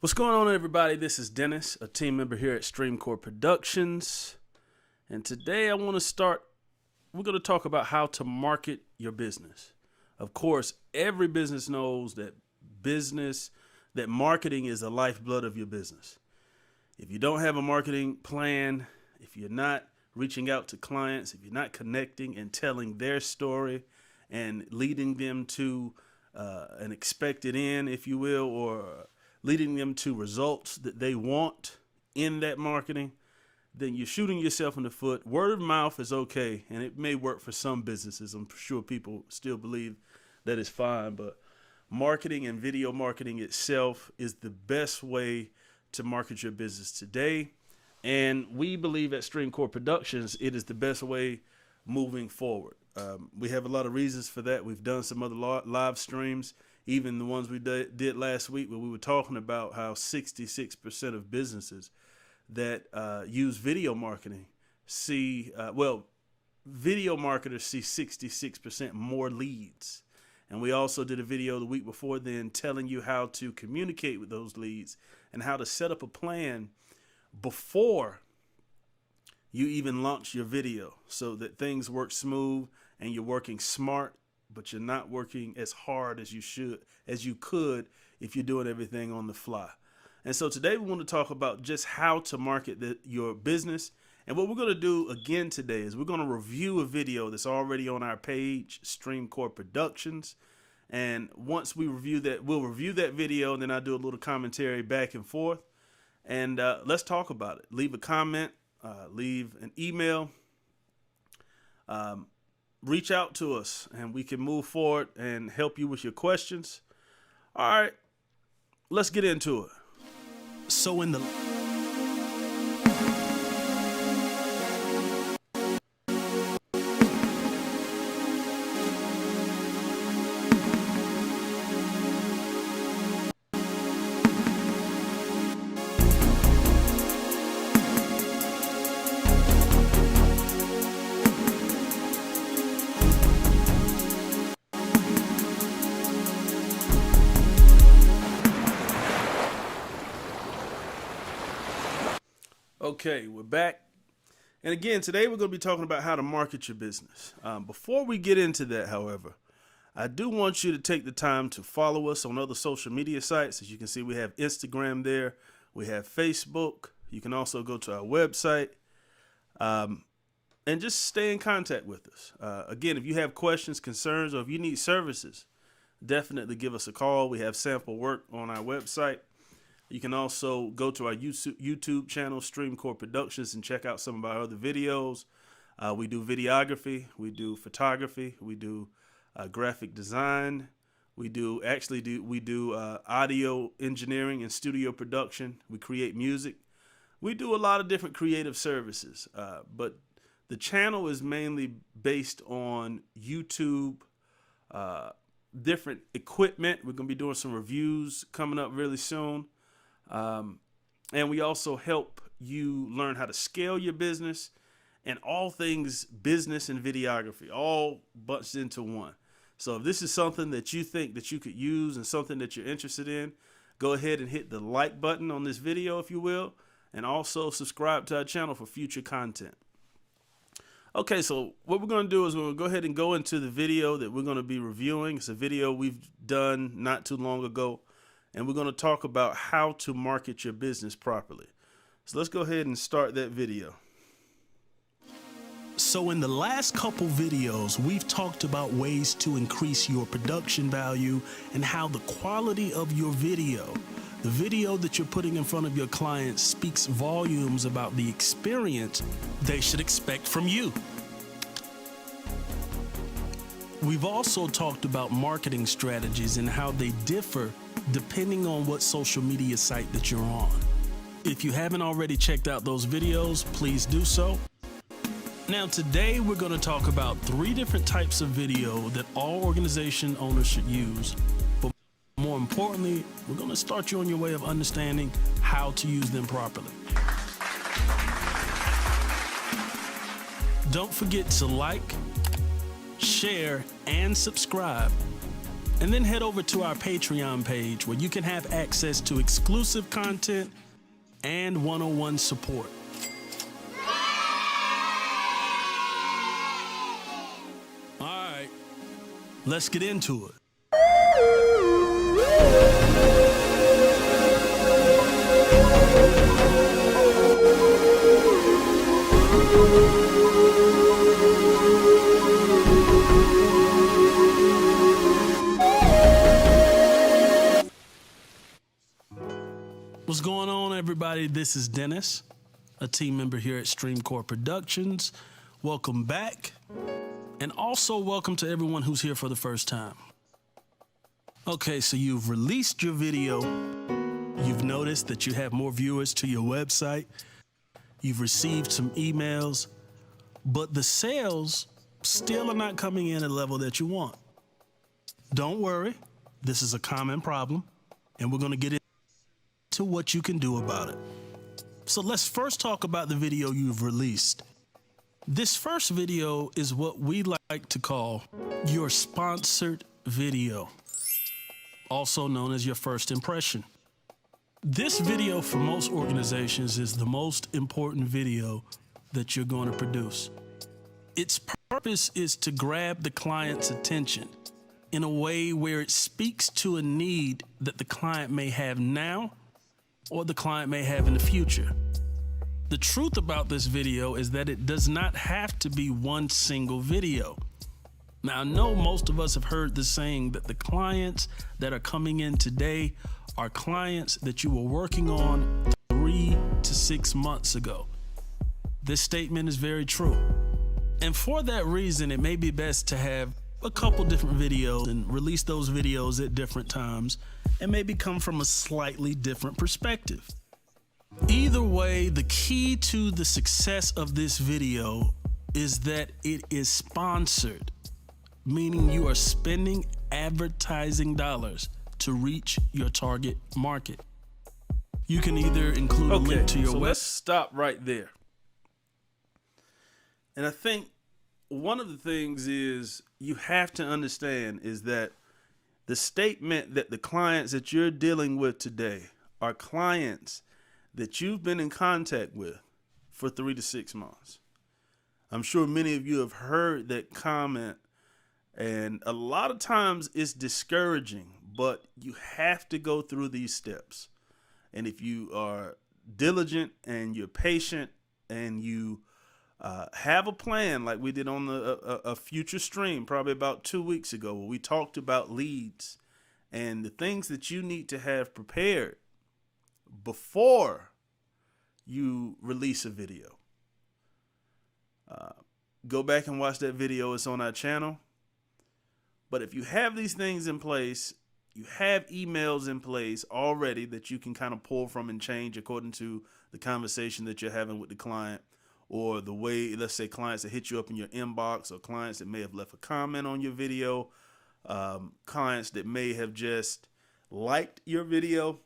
What's going on, everybody? This is Dennis, a team member here at Streamcore Productions. And today we're going to talk about how to market your business. Of course, every business knows that marketing is the lifeblood of your business. If you don't have a marketing plan, if you're not reaching out to clients, if you're not connecting and telling their story and leading them to an expected end, if you will, or leading them to results that they want in that marketing, then you're shooting yourself in the foot. Word of mouth is okay, and it may work for some businesses. I'm sure people still believe that it's fine, but marketing and video marketing itself is the best way to market your business today. And we believe at Streamcore Productions, it is the best way moving forward. We have a lot of reasons for that. We've done some other live streams, even the ones we did last week, where we were talking about how 66% of businesses that use video marketing video marketers see 66% more leads. And we also did a video the week before then telling you how to communicate with those leads and how to set up a plan before you even launch your video so that things work smooth and you're working smart, but you're not working as hard as you could if you're doing everything on the fly. And so today we want to talk about just how to market your business. And what we're going to do again today is we're going to review a video that's already on our page, Streamcore Productions. And once we review that, we'll review that video, and then I'll do a little commentary back and forth. And let's talk about it. Leave a comment, leave an email, reach out to us, and we can move forward and help you with your questions. All right, let's get into it. So in the Okay, we're back. And again, today we're going to be talking about how to market your business. Before we get into that, however, I do want you to take the time to follow us on other social media sites. As you can see, we have Instagram there. We have Facebook. You can also go to our website and just stay in contact with us. Again, if you have questions, concerns, or if you need services, definitely give us a call. We have sample work on our website. You can also go to our YouTube channel, Streamcore Productions, and check out some of our other videos. We do videography, we do photography, we do graphic design, we do audio engineering and studio production. We create music. We do a lot of different creative services, but the channel is mainly based on YouTube, different equipment. We're going to be doing some reviews coming up really soon. And we also help you learn how to scale your business and all things business and videography, all bunched into one. So if this is something that you think that you could use and something that you're interested in, go ahead and hit the like button on this video, if you will, and also subscribe to our channel for future content. Okay, so what we're going to do is we're going to go ahead and go into the video that we're going to be reviewing. It's a video we've done not too long ago. And we're going to talk about how to market your business properly. So let's go ahead and start that video. So in the last couple videos, we've talked about ways to increase your production value and how the quality of your video, the video that you're putting in front of your clients, speaks volumes about the experience they should expect from you. We've also talked about marketing strategies and how they differ depending on what social media site that you're on. If you haven't already checked out those videos, please do so. Now today we're going to talk about 3 different types of video that all organization owners should use. But more importantly, we're going to start you on your way of understanding how to use them properly. Don't forget to like, share, and subscribe. And then head over to our Patreon page where you can have access to exclusive content and one-on-one support. All right, let's get into it. What's going on, everybody? This is Dennis, a team member here at Streamcore Productions. Welcome back, and also welcome to everyone who's here for the first time. Okay, so you've released your video. You've noticed that you have more viewers to your website. You've received some emails, but the sales still are not coming in at a level that you want. Don't worry, this is a common problem, and we're going to get into what you can do about it. So let's first talk about the video you've released. This first video is what we like to call your sponsored video, also known as your first impression. This video for most organizations is the most important video that you're going to produce. Its purpose is to grab the client's attention in a way where it speaks to a need that the client may have now or the client may have in the future. The truth about this video is that it does not have to be one single video. Now, I know most of us have heard the saying that the clients that are coming in today are clients that you were working on 3 to 6 months ago. This statement is very true. And for that reason, it may be best to have a couple different videos and release those videos at different times and maybe come from a slightly different perspective. Either way, the key to the success of this video is that it is sponsored, meaning you are spending advertising dollars to reach your target market. You can either include a link to your so web. Let's stop right there. And I think one of the things is you have to understand is that the statement that the clients that you're dealing with today are clients that you've been in contact with for 3 to 6 months. I'm sure many of you have heard that comment, and a lot of times it's discouraging, but you have to go through these steps. And if you are diligent and you're patient and you have a plan, like we did on a future stream probably about 2 weeks ago, where we talked about leads and the things that you need to have prepared before you release a video. Go back and watch that video. It's on our channel. But if you have these things in place, you have emails in place already that you can kind of pull from and change according to the conversation that you're having with the client, or the way, let's say, clients that hit you up in your inbox, or clients that may have left a comment on your video, clients that may have just liked your video.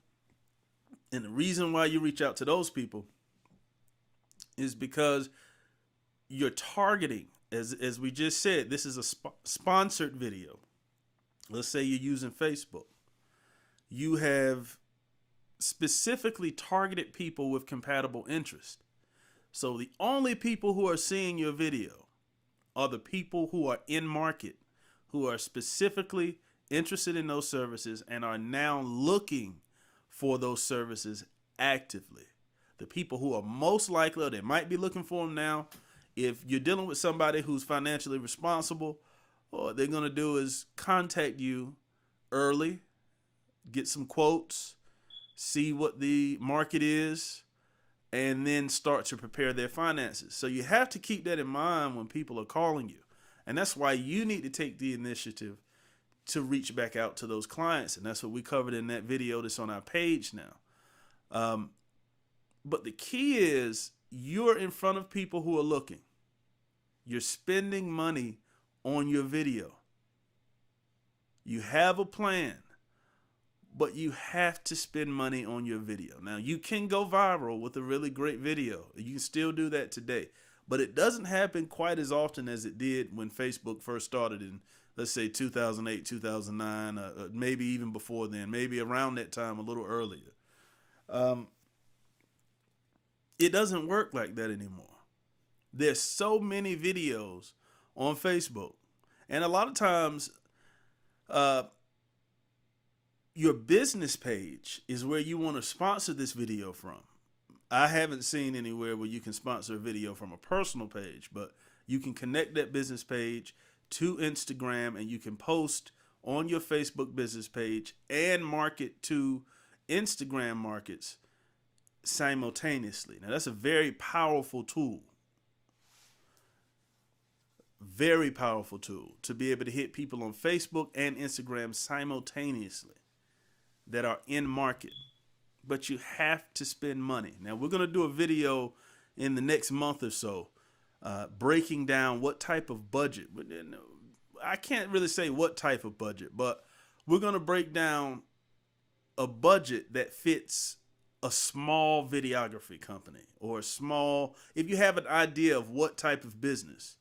And the reason why you reach out to those people is because you're targeting, as we just said, this is a sponsored video. Let's say you're using Facebook. You have specifically targeted people with compatible interest. So the only people who are seeing your video are the people who are in market, who are specifically interested in those services and are now looking for those services actively. The people who are most likely, or they might be looking for them now. If you're dealing with somebody who's financially responsible, what they're going to do is contact you early, get some quotes, see what the market is, and then start to prepare their finances. So you have to keep that in mind when people are calling you. And that's why you need to take the initiative to reach back out to those clients. And that's what we covered in that video that's on our page now. But the key is you're in front of people who are looking. You're spending money on your video. You have a plan, but you have to spend money on your video. Now, you can go viral with a really great video. You can still do that today, but it doesn't happen quite as often as it did when Facebook first started in let's say 2008, 2009, maybe even before then, maybe around that time, a little earlier. It doesn't work like that anymore. There's so many videos on Facebook. And a lot of times, your business page is where you want to sponsor this video from. I haven't seen anywhere where you can sponsor a video from a personal page, but you can connect that business page to Instagram, and you can post on your Facebook business page and market to Instagram markets simultaneously. Now, that's a very powerful tool. Very powerful tool to be able to hit people on Facebook and Instagram simultaneously that are in market. But you have to spend money. Now, we're going to do a video in the next month or so breaking down what type of budget. I can't really say what type of budget, but we're going to break down a budget that fits a small videography company, or a small, if you have an idea of what type of business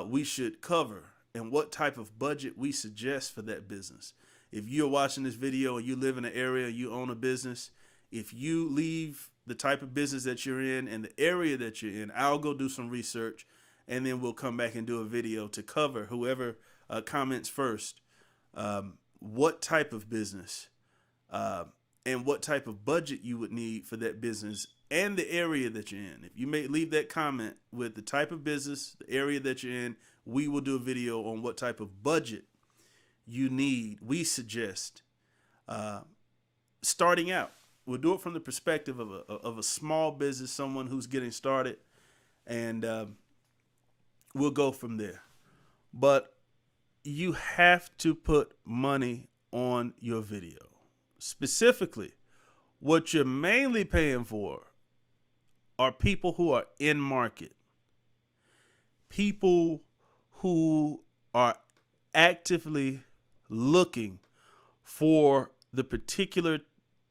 we should cover and what type of budget we suggest for that business. If you're watching this video and you live in an area, you own a business, if you leave the type of business that you're in and the area that you're in, I'll go do some research, and then we'll come back and do a video to cover, whoever comments first, what type of business and what type of budget you would need for that business and the area that you're in. If you may leave that comment with the type of business, the area that you're in, we will do a video on what type of budget you need. We suggest starting out. We'll do it from the perspective of a small business, someone who's getting started, and we'll go from there. But you have to put money on your video. Specifically, what you're mainly paying for are people who are in market, people who are actively looking for the particular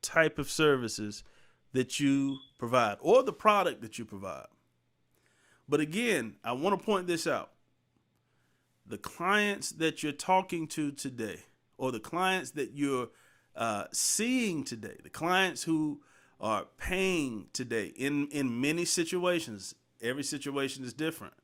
type of services that you provide or the product that you provide. But again, I want to point this out. The clients that you're talking to today, or the clients that you're seeing today, the clients who are paying today in many situations, every situation is different.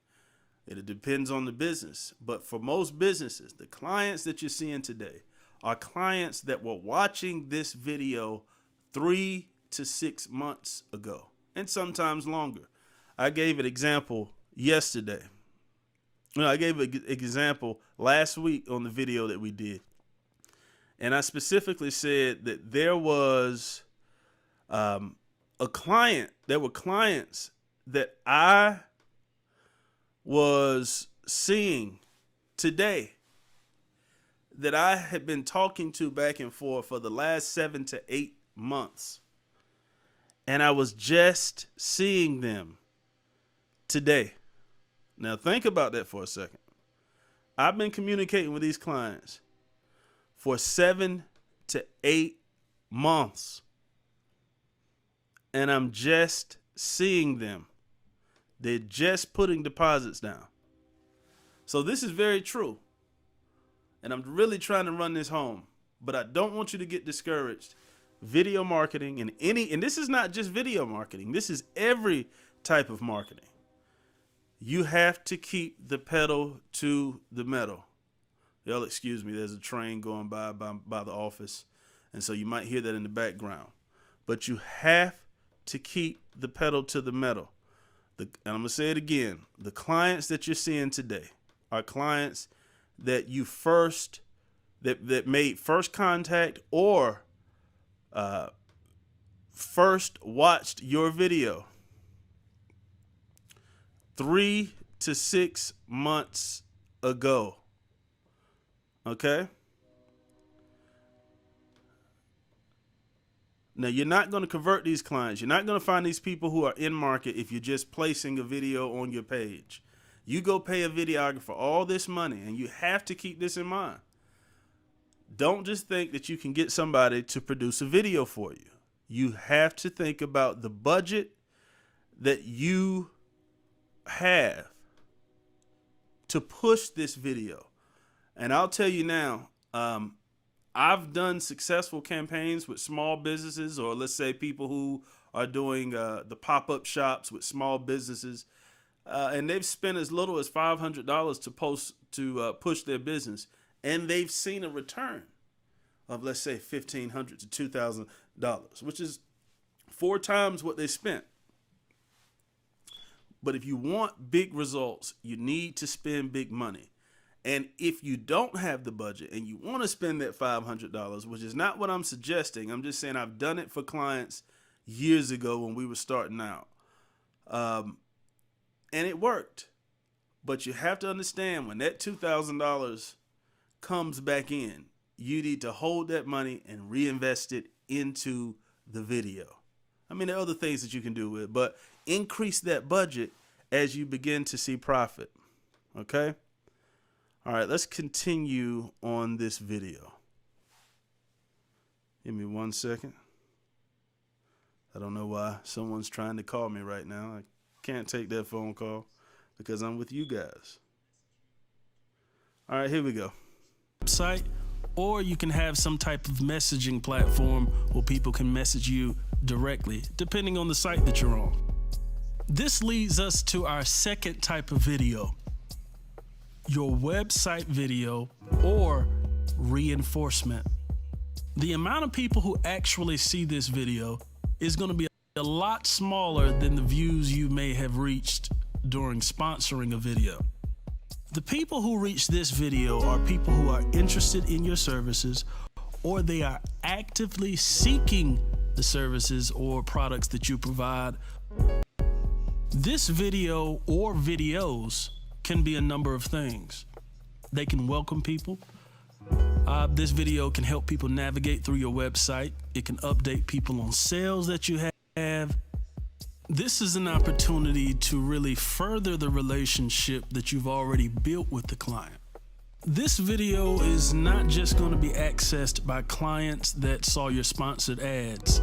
It depends on the business. But for most businesses, the clients that you're seeing today are clients that were watching this video 3 to 6 months ago, and sometimes longer. I gave an example yesterday. I gave an example last week on the video that we did. And I specifically said that there was there were clients that I was seeing today that I had been talking to back and forth for the last 7 to 8 months. And I was just seeing them today. Now think about that for a second. I've been communicating with these clients for 7 to 8 months. And I'm just seeing them. They're just putting deposits down. So this is very true. And I'm really trying to run this home. But I don't want you to get discouraged. Video marketing and this is not just video marketing. This is every type of marketing. You have to keep the pedal to the metal. Y'all excuse me, there's a train going by the office, and so you might hear that in the background. But you have to keep the pedal to the metal. And I'm going to say it again. The clients that you're seeing today are clients that you that made first contact or first watched your video 3 to 6 months ago. Okay? Now, you're not going to convert these clients. You're not going to find these people who are in market if you're just placing a video on your page. You go pay a videographer all this money, and you have to keep this in mind. Don't just think that you can get somebody to produce a video for you. You have to think about the budget that you have to push this video. And I'll tell you now, I've done successful campaigns with small businesses, or let's say people who are doing the pop-up shops with small businesses, and they've spent as little as $500 to push their business, and they've seen a return of, let's say, $1,500 to $2,000, which is 4 times what they spent. But if you want big results, you need to spend big money. And if you don't have the budget and you want to spend that $500, which is not what I'm suggesting, I'm just saying I've done it for clients years ago when we were starting out. And it worked. But you have to understand, when that $2,000 comes back in, you need to hold that money and reinvest it into the video. I mean, there are other things that you can do with it, but increase that budget as you begin to see profit. Okay? All right, let's continue on this video. Give me 1 second. I don't know why someone's trying to call me right now. I can't take that phone call because I'm with you guys. All right, here we go. Website, or you can have some type of messaging platform where people can message you directly, depending on the site that you're on. This leads us to our second type of video: your website video or reinforcement. The amount of people who actually see this video is going to be a lot smaller than the views you may have reached during sponsoring a video. The people who reach this video are people who are interested in your services, or they are actively seeking the services or products that you provide. This video or videos can be a number of things. They can welcome people. This video can help people navigate through your website. It can update people on sales that you have. This is an opportunity to really further the relationship that you've already built with the client. This video is not just going to be accessed by clients that saw your sponsored ads.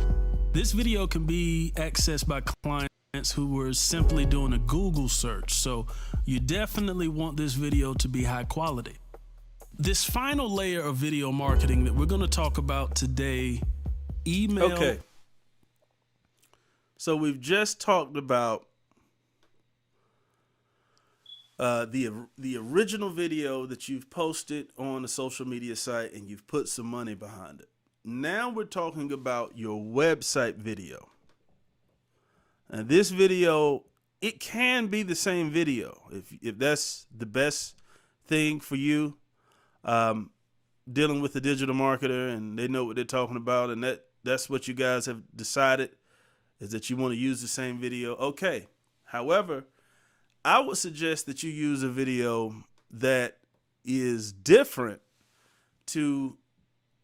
This video can be accessed by clients who were simply doing a Google search. So you definitely want this video to be high quality. This final layer of video marketing that we're going to talk about today, email. Okay. So we've just talked about the original video that you've posted on a social media site and you've put some money behind it. Now we're talking about your website video. And this video, it can be the same video if that's the best thing for you. Dealing with a digital marketer and they know what they're talking about, and that's what you guys have decided, is that you want to use the same video. Okay. However, I would suggest that you use a video that is different to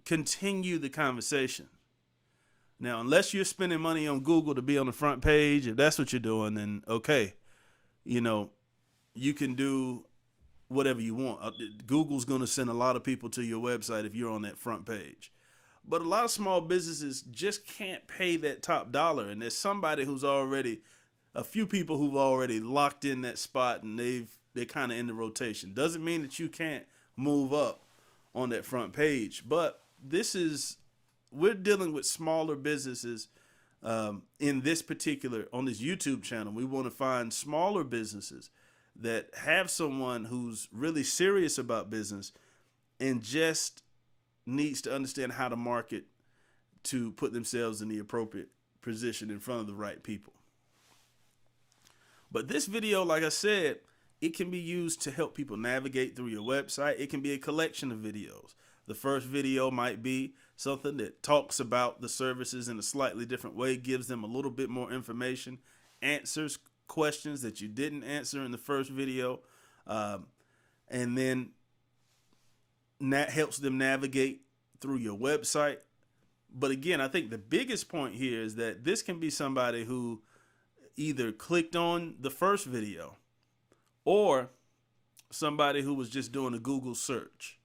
continue the conversation. Now, unless you're spending money on Google to be on the front page, if that's what you're doing, then okay, you can do whatever you want. Google's going to send a lot of people to your website if you're on that front page. But a lot of small businesses just can't pay that top dollar. And there's a few people who've already locked in that spot, and they're kind of in the rotation. Doesn't mean that you can't move up on that front page. But we're dealing with smaller businesses in this particular, on this YouTube channel. We want to find smaller businesses that have someone who's really serious about business and just needs to understand how to market to put themselves in the appropriate position in front of the right people. But this video, like I said, it can be used to help people navigate through your website. It can be a collection of videos. The first video might be something that talks about the services in a slightly different way, gives them a little bit more information, answers questions that you didn't answer in the first video, and then that helps them navigate through your website. But again, I think the biggest point here is that this can be somebody who either clicked on the first video or somebody who was just doing a Google search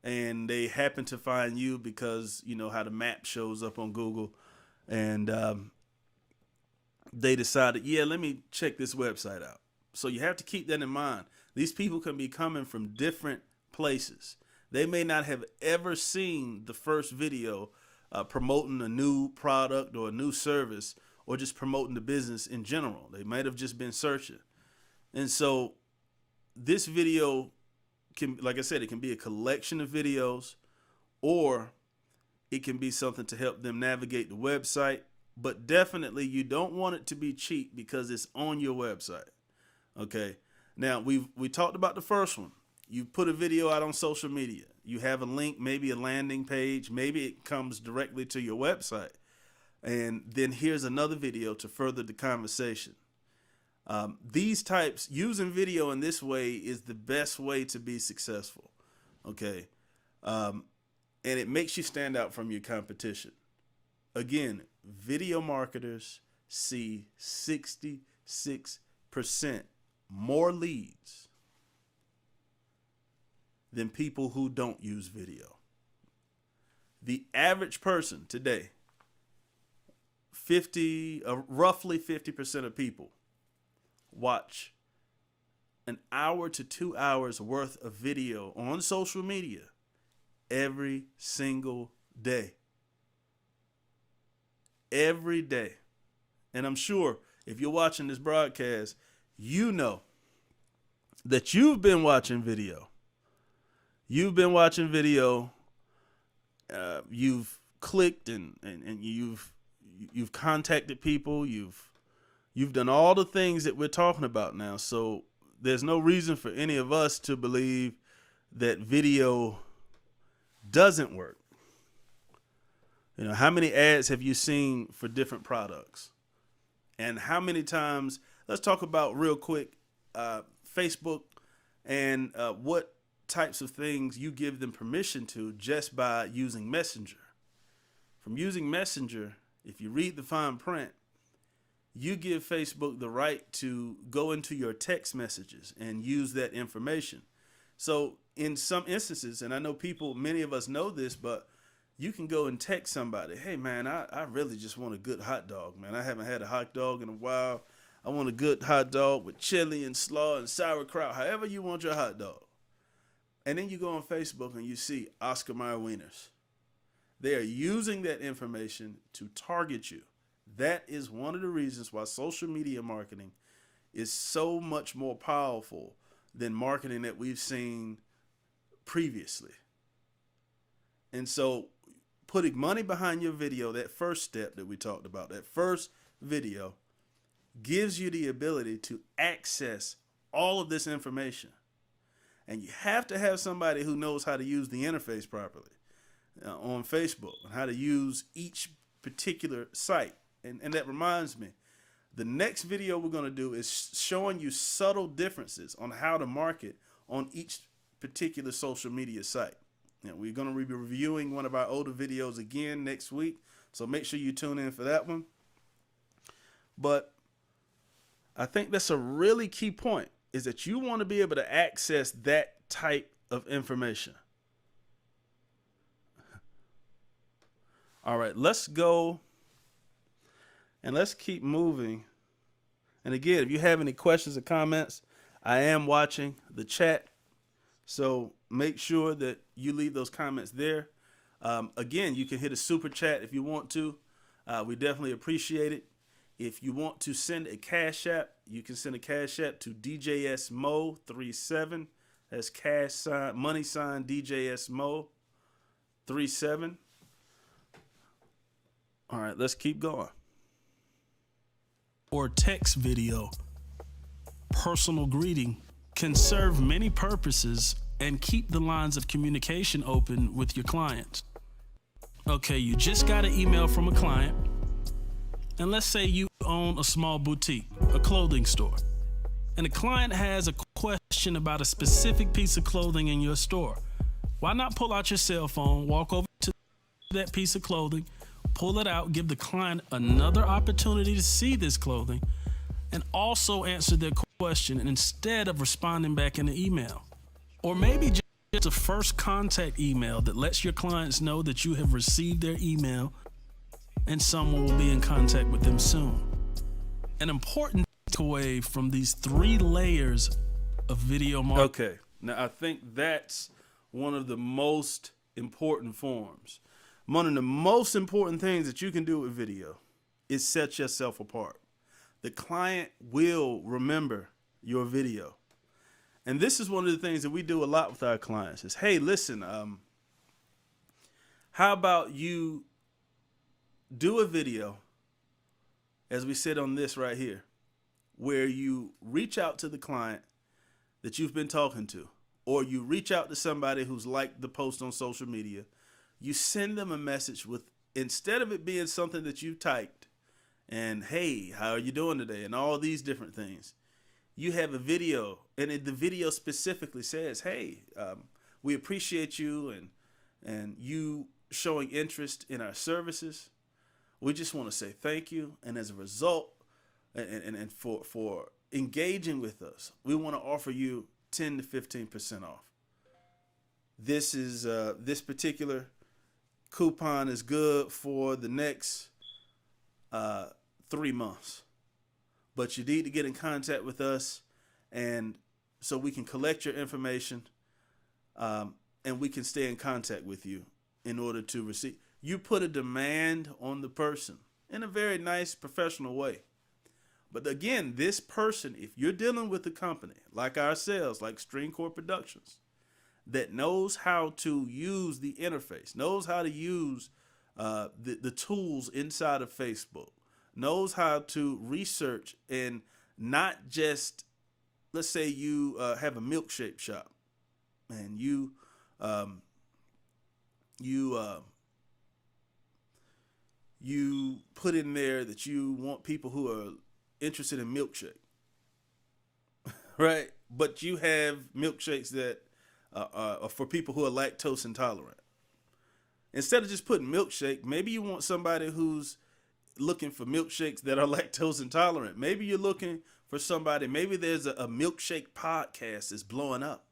and they happen to find you because you know how the map shows up on Google, and they decided, yeah, let me check this website out. So you have to keep that in mind. These people can be coming from different places. They may not have ever seen the first video promoting a new product or a new service, or just promoting the business in general. They might have just been searching. And so this video can, like I said, it can be a collection of videos, or it can be something to help them navigate the website. But definitely you don't want it to be cheap because it's on your website. Okay. Now we talked about the first one. You put a video out on social media. You have a link, maybe a landing page, maybe it comes directly to your website. And then here's another video to further the conversation. These types, using video in this way is the best way to be successful. Okay. And it makes you stand out from your competition. Again, video marketers see 66% more leads than people who don't use video. The average person today, roughly 50% of people watch an hour to 2 hours worth of video on social media every single day. Every day. And I'm sure if you're watching this broadcast, you know that you've been watching video. You've been watching video. You've clicked and you've contacted people. You've done all the things that we're talking about now. So there's no reason for any of us to believe that video doesn't work. You know, how many ads have you seen for different products? And how many times, let's talk about real quick, Facebook and what types of things you give them permission to just by using Messenger. From using Messenger, if you read the fine print, you give Facebook the right to go into your text messages and use that information. So in some instances, and I know many of us know this, but you can go and text somebody, hey man, I really just want a good hot dog, man. I haven't had a hot dog in a while. I want a good hot dog with chili and slaw and sauerkraut, however you want your hot dog. And then you go on Facebook and you see Oscar Mayer wieners. They are using that information to target you. That is one of the reasons why social media marketing is so much more powerful than marketing that we've seen previously. And so putting money behind your video, that first step that we talked about, that first video, gives you the ability to access all of this information. And you have to have somebody who knows how to use the interface properly on Facebook and how to use each particular site. And that reminds me, the next video we're going to do is showing you subtle differences on how to market on each particular social media site. Now, we're going to be reviewing one of our older videos again next week, so make sure you tune in for that one. But I think that's a really key point, is that you want to be able to access that type of information. All right, let's go and let's keep moving. And again, if you have any questions or comments, I am watching the chat, so make sure that you leave those comments there. Again, you can hit a super chat if you want to. We definitely appreciate it. If you want to send a Cash App, you can send a Cash App to DJSMO37. That's money sign DJSMO37. All right, let's keep going. Or text video. Personal greeting can serve many purposes and keep the lines of communication open with your clients. Okay, you just got an email from a client, and let's say you own a small boutique, a clothing store, and the client has a question about a specific piece of clothing in your store. Why not pull out your cell phone, walk over to that piece of clothing, pull it out, give the client another opportunity to see this clothing, and also answer their question instead of responding back in the email. Or maybe just a first contact email that lets your clients know that you have received their email and someone will be in contact with them soon. An important takeaway from these 3 layers of video marketing. Okay, now I think that's one of the most important forms. One of the most important things that you can do with video is set yourself apart. The client will remember your video. And this is one of the things that we do a lot with our clients is, hey, listen, how about you do a video, as we said on this right here, where you reach out to the client that you've been talking to, or you reach out to somebody who's liked the post on social media. You send them a message with, instead of it being something that you typed and, hey, how are you doing today? And all these different things. You have a video, and the video specifically says, hey, we appreciate you and you showing interest in our services. We just want to say thank you. And as a result, and for engaging with us, we want to offer you 10 to 15% off. This is this particular coupon is good for the next 3 months, but you need to get in contact with us, and so we can collect your information, and we can stay in contact with you in order to receive. You put a demand on the person in a very nice, professional way. But again, this person, if you're dealing with a company like ourselves, like Stream Core Productions, that knows how to use the interface, knows how to use the tools inside of Facebook, knows how to research, and not just, let's say you have a milkshake shop and you put in there that you want people who are interested in milkshake, right? But you have milkshakes that are for people who are lactose intolerant. Instead of just putting milkshake, maybe you want somebody who's looking for milkshakes that are lactose intolerant. Maybe you're looking for somebody, maybe there's a milkshake podcast that's blowing up,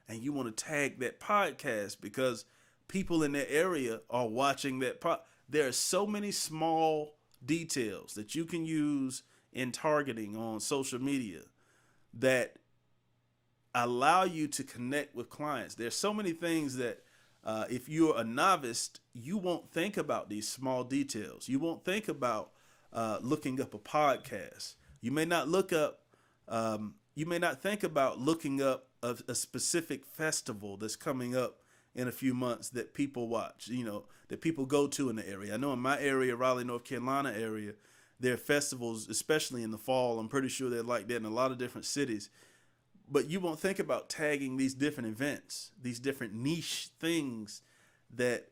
and you want to tag that podcast because people in that area are watching that There are so many small details that you can use in targeting on social media that allow you to connect with clients. There's so many things that if you're a novice, you won't think about these small details. You won't think about looking up a podcast. You may not think about looking up a specific festival that's coming up in a few months that people watch, that people go to in the area. I know in my area, Raleigh, North Carolina area, there are festivals, especially in the fall. I'm pretty sure they're like that in a lot of different cities. But you won't think about tagging these different events, these different niche things that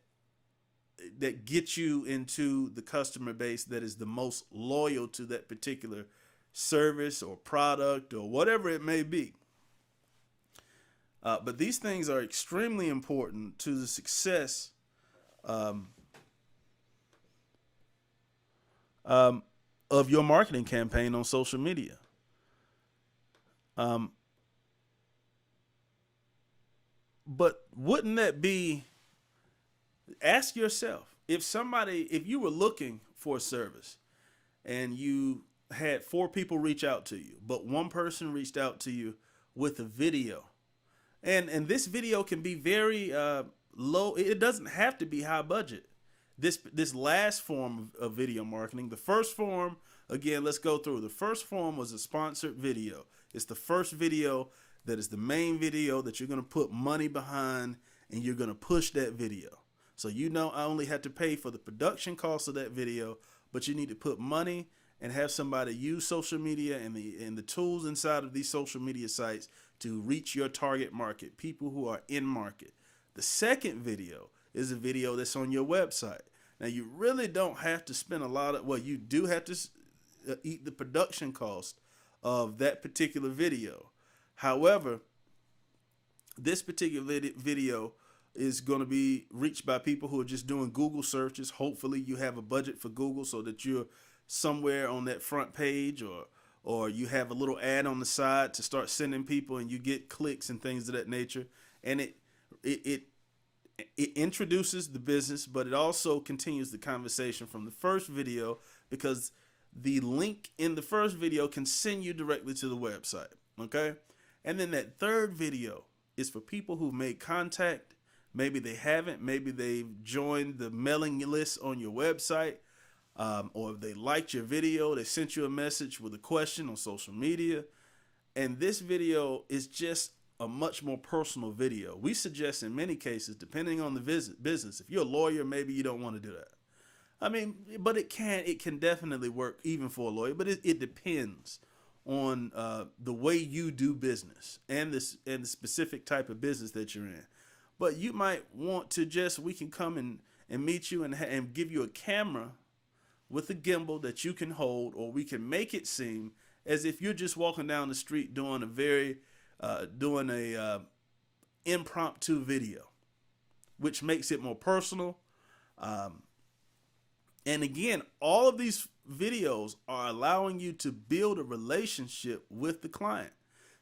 get you into the customer base that is the most loyal to that particular service or product or whatever it may be. But these things are extremely important to the success of your marketing campaign on social media. But wouldn't that be, ask yourself, if you were looking for a service and you had 4 people reach out to you, but one person reached out to you with a video, and this video can be very low. It doesn't have to be high budget. This last form of video marketing, the first form, again, let's go through. The first form was a sponsored video. It's the first video that is the main video that you're going to put money behind, and you're going to push that video. So I only had to pay for the production cost of that video, but you need to put money and have somebody use social media and the tools inside of these social media sites to reach your target market, people who are in market. The second video is a video that's on your website. Now, you really don't have to spend you do have to eat the production cost of that particular video. However, this particular video is going to be reached by people who are just doing Google searches. Hopefully you have a budget for Google so that you're somewhere on that front page, or you have a little ad on the side to start sending people, and you get clicks and things of that nature. And it introduces the business, but it also continues the conversation from the first video, because the link in the first video can send you directly to the website. Okay. And then that third video is for people who made contact. Maybe they haven't. Maybe they've joined the mailing list on your website, or they liked your video. They sent you a message with a question on social media. And this video is just a much more personal video. We suggest in many cases, depending on the business, if you're a lawyer, maybe you don't want to do that. I mean, but it can definitely work even for a lawyer, but it depends on the way you do business and the specific type of business that you're in. But you might want to we can come and meet you and give you a camera with a gimbal that you can hold, or we can make it seem as if you're just walking down the street doing a impromptu video, which makes it more personal. And again, all of these videos are allowing you to build a relationship with the client.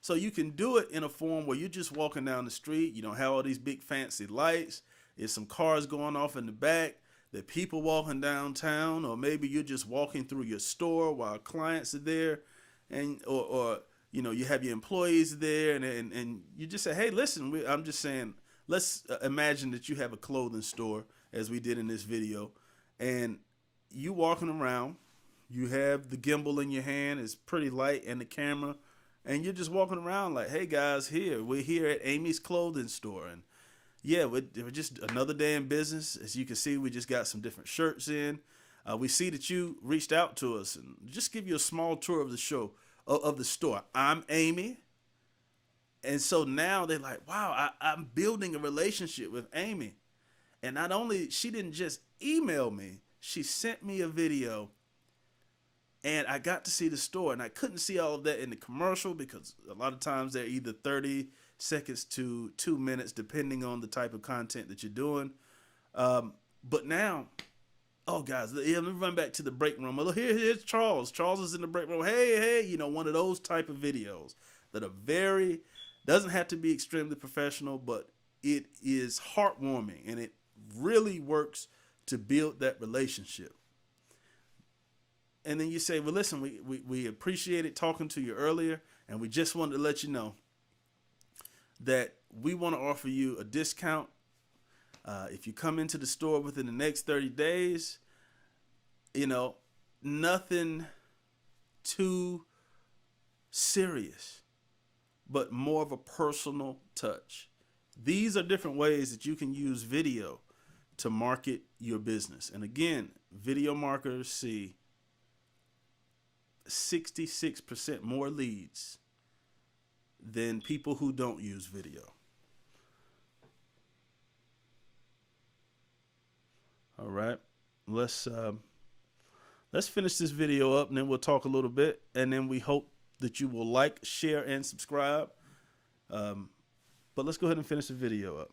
So you can do it in a form where you're just walking down the street. You don't have all these big fancy lights. There's some cars going off in the back. There are people walking downtown, or maybe you're just walking through your store while clients are there, and or you have your employees there, and you just say, hey, listen, I'm just saying, let's imagine that you have a clothing store, as we did in this video, and you walking around, you have the gimbal in your hand, it's pretty light, and the camera, and you're just walking around like, hey guys, we're here at Amy's clothing store, and yeah, we're just another day in business. As you can see, we just got some different shirts in. We see that you reached out to us, and just give you a small tour of the store. I'm Amy. And so now they're like, wow, I'm building a relationship with Amy. And not only, she didn't just email me, she sent me a video, and I got to see the store. And I couldn't see all of that in the commercial because a lot of times they're either 30 seconds to 2 minutes, depending on the type of content that you're doing. But now, oh guys, let me run back to the break room. Look, here's Charles. Charles is in the break room. Hey, one of those type of videos that are doesn't have to be extremely professional, but it is heartwarming, and it really works to build that relationship. And then you say, well, listen, we appreciated talking to you earlier, and we just wanted to let you know that we want to offer you a discount. If you come into the store within the next 30 days, nothing too serious, but more of a personal touch. These are different ways that you can use video to market your business. And again, video marketers see 66% more leads than people who don't use video. All right, let's finish this video up, and then we'll talk a little bit, and then we hope that you will like, share, and subscribe. But let's go ahead and finish the video up.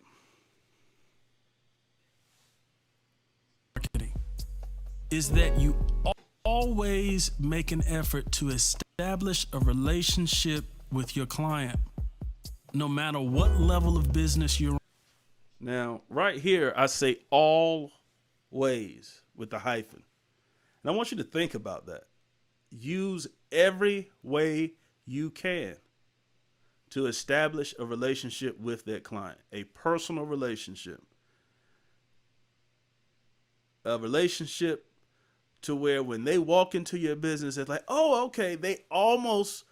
Marketing is that you always make an effort to establish a relationship with your client, no matter what level of business you're on. Now, right here, I say always with the hyphen. And I want you to think about that. Use every way you can to establish a relationship with that client, a personal relationship. A relationship to where when they walk into your business, it's like, oh, okay, they almost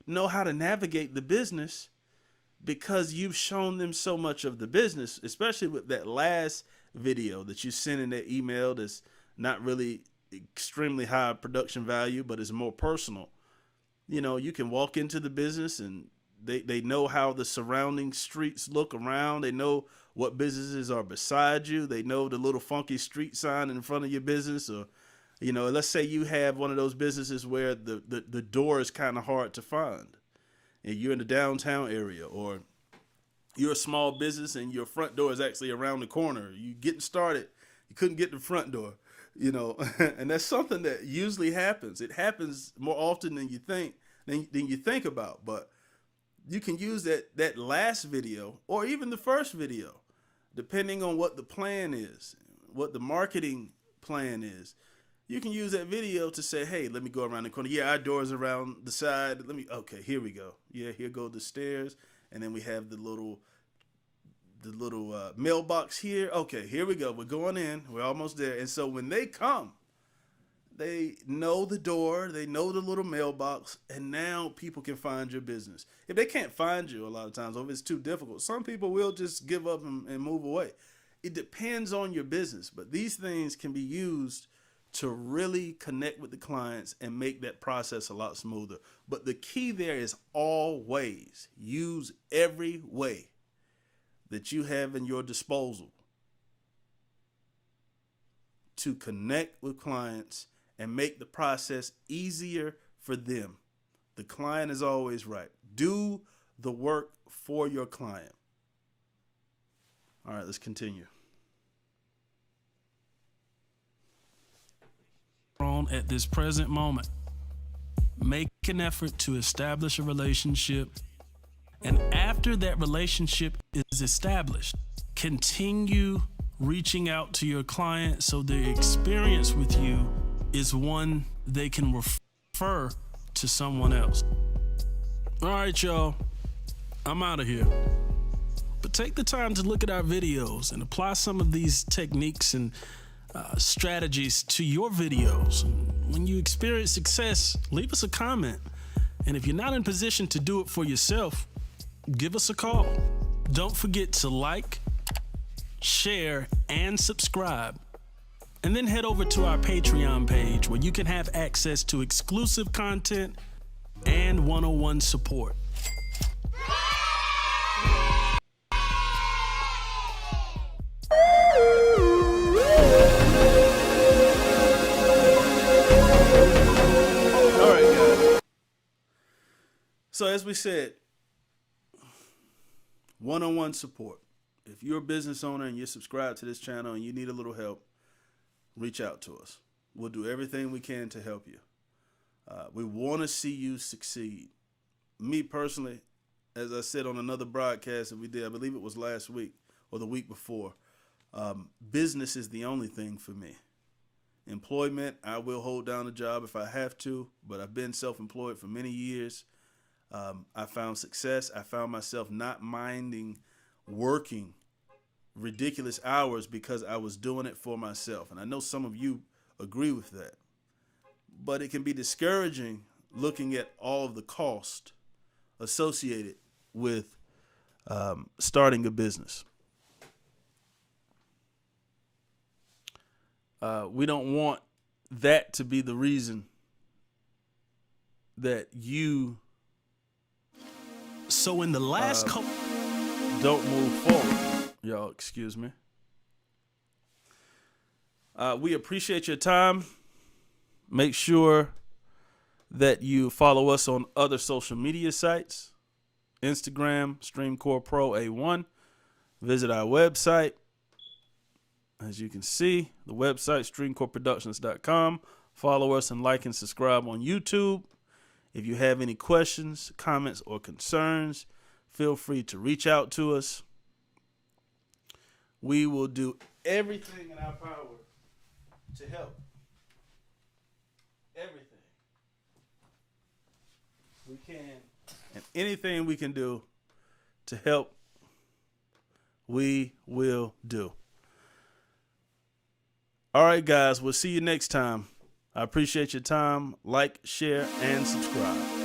know how to navigate the business because you've shown them so much of the business, especially with that last video that you sent in that email that's not really extremely high production value, but is more personal. You can walk into the business and they know how the surrounding streets look around. They know what businesses are beside you. They know the little funky street sign in front of your business. Or, let's say you have one of those businesses where the door is kind of hard to find, and you're in the downtown area, or you're a small business and your front door is actually around the corner. You getting started, you couldn't get the front door, and that's something that usually happens. It happens more often than you think about, but you can use that last video or even the first video, depending on what the plan is, what the marketing plan is. You can use that video to say, hey, let me go around the corner. Yeah, our door's around the side. Okay, here we go. Yeah, here go the stairs. And then we have the little little mailbox here. Okay, here we go. We're going in. We're almost there. And so when they come, they know the door, they know the little mailbox, and now people can find your business. If they can't find you a lot of times, or if it's too difficult, some people will just give up and move away. It depends on your business, but these things can be used to really connect with the clients and make that process a lot smoother. But the key there is always use every way that you have in your disposal to connect with clients and make the process easier for them. The client is always right. Do the work for your client. All right, let's continue. At this present moment, make an effort to establish a relationship, and after that relationship is established, continue reaching out to your client so the experience with you is one they can refer to someone else. All right, y'all, I'm out of here. But take the time to look at our videos and apply some of these techniques and strategies to your videos. When you experience success, leave us a comment. And if you're not in position to do it for yourself, give us a call. Don't forget to like, share, and subscribe. And then head over to our Patreon page where you can have access to exclusive content and one-on-one support. So as we said, one-on-one support. If you're a business owner and you're subscribed to this channel and you need a little help, reach out to us. We'll do everything we can to help you. We want to see you succeed. Me personally, as I said on another broadcast that we did, I believe it was last week or the week before, business is the only thing for me. Employment, I will hold down a job if I have to, but I've been self-employed for many years. I found success. I found myself not minding working ridiculous hours because I was doing it for myself. And I know some of you agree with that. But it can be discouraging looking at all of the cost associated with starting a business. We don't want that to be the reason that you So in the last don't move forward. Y'all, excuse me. We appreciate your time. Make sure that you follow us on other social media sites. Instagram, StreamCore Pro A1. Visit our website. As you can see, the website, streamcoreproductions.com. Follow us and like and subscribe on YouTube. If you have any questions, comments, or concerns, feel free to reach out to us. We will do everything in our power to help. Everything we can, and anything we can do to help, we will do. All right, guys, we'll see you next time. I appreciate your time. Like, share, and subscribe.